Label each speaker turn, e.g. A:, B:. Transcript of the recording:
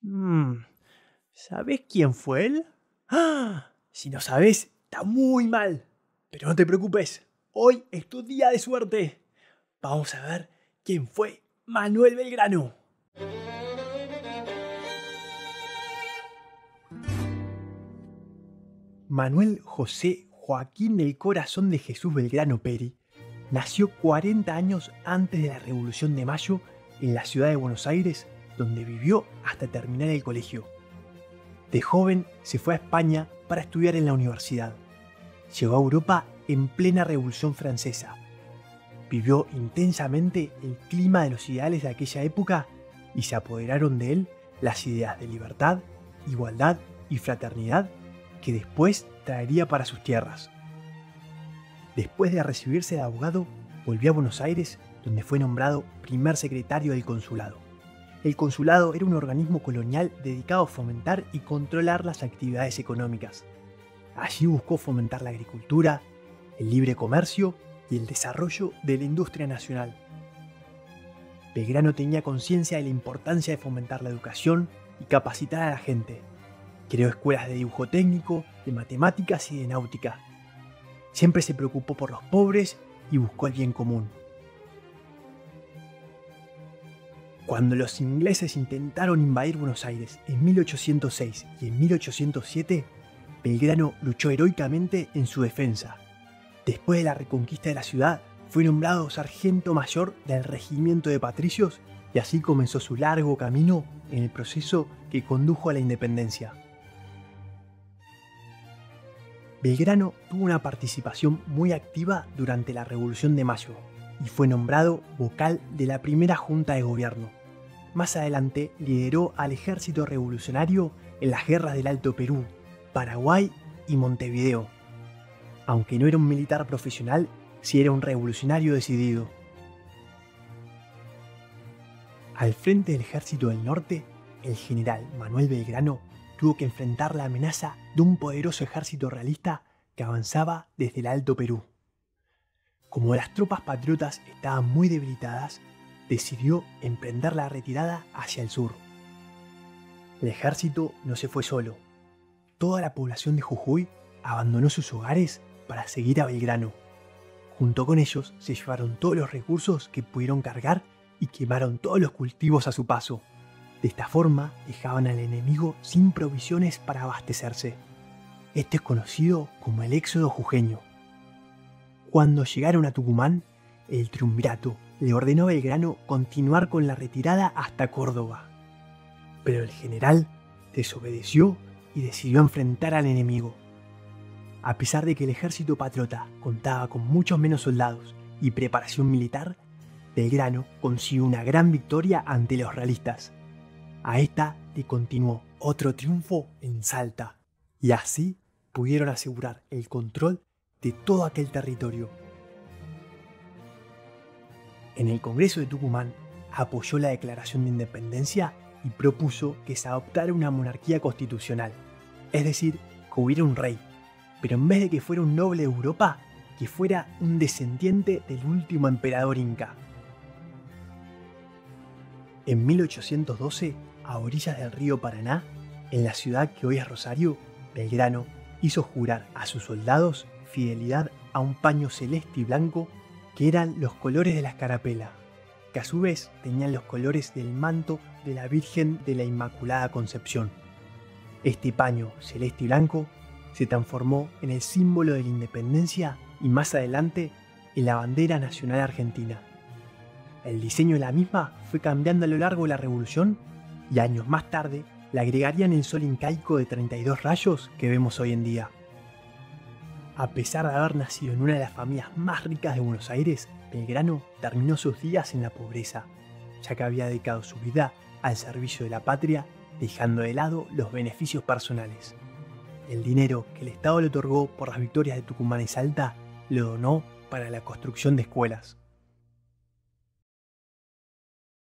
A: Mm, ¿Sabés quién fue él? ¡Ah! Si no sabés, está muy mal. Pero no te preocupes, hoy es tu día de suerte. Vamos a ver quién fue Manuel Belgrano. Manuel José Joaquín del Corazón de Jesús Belgrano Peri nació 40 años antes de la Revolución de Mayo en la ciudad de Buenos Aires, donde vivió hasta terminar el colegio. De joven se fue a España para estudiar en la universidad. Llegó a Europa en plena Revolución Francesa. Vivió intensamente el clima de los ideales de aquella época y se apoderaron de él las ideas de libertad, igualdad y fraternidad que después traería para sus tierras. Después de recibirse de abogado, volvió a Buenos Aires, donde fue nombrado primer secretario del consulado. El consulado era un organismo colonial dedicado a fomentar y controlar las actividades económicas. Allí buscó fomentar la agricultura, el libre comercio y el desarrollo de la industria nacional. Belgrano tenía conciencia de la importancia de fomentar la educación y capacitar a la gente. Creó escuelas de dibujo técnico, de matemáticas y de náutica. Siempre se preocupó por los pobres y buscó el bien común. Cuando los ingleses intentaron invadir Buenos Aires en 1806 y en 1807, Belgrano luchó heroicamente en su defensa. Después de la reconquista de la ciudad, fue nombrado sargento mayor del regimiento de patricios y así comenzó su largo camino en el proceso que condujo a la independencia. Belgrano tuvo una participación muy activa durante la Revolución de Mayo y fue nombrado vocal de la primera Junta de Gobierno. Más adelante lideró al ejército revolucionario en las guerras del Alto Perú, Paraguay y Montevideo. Aunque no era un militar profesional, sí era un revolucionario decidido. Al frente del ejército del norte, el general Manuel Belgrano tuvo que enfrentar la amenaza de un poderoso ejército realista que avanzaba desde el Alto Perú. Como las tropas patriotas estaban muy debilitadas, decidió emprender la retirada hacia el sur. El ejército no se fue solo. Toda la población de Jujuy abandonó sus hogares para seguir a Belgrano. Junto con ellos se llevaron todos los recursos que pudieron cargar y quemaron todos los cultivos a su paso. De esta forma dejaban al enemigo sin provisiones para abastecerse. Esto es conocido como el éxodo jujeño. Cuando llegaron a Tucumán, el triunvirato le ordenó a Belgrano continuar con la retirada hasta Córdoba. Pero el general desobedeció y decidió enfrentar al enemigo. A pesar de que el ejército patriota contaba con muchos menos soldados y preparación militar, Belgrano consiguió una gran victoria ante los realistas. A esta le continuó otro triunfo en Salta, y así pudieron asegurar el control de todo aquel territorio. En el Congreso de Tucumán apoyó la Declaración de Independencia y propuso que se adoptara una monarquía constitucional, es decir, que hubiera un rey, pero en vez de que fuera un noble de Europa, que fuera un descendiente del último emperador inca. En 1812, a orillas del río Paraná, en la ciudad que hoy es Rosario, Belgrano hizo jurar a sus soldados fidelidad a un paño celeste y blanco que eran los colores de la escarapela, que a su vez tenían los colores del manto de la Virgen de la Inmaculada Concepción. Este paño celeste y blanco se transformó en el símbolo de la independencia y más adelante en la bandera nacional argentina. El diseño de la misma fue cambiando a lo largo de la Revolución y años más tarde le agregarían el sol incaico de 32 rayos que vemos hoy en día. A pesar de haber nacido en una de las familias más ricas de Buenos Aires, Belgrano terminó sus días en la pobreza, ya que había dedicado su vida al servicio de la patria, dejando de lado los beneficios personales. El dinero que el Estado le otorgó por las victorias de Tucumán y Salta lo donó para la construcción de escuelas.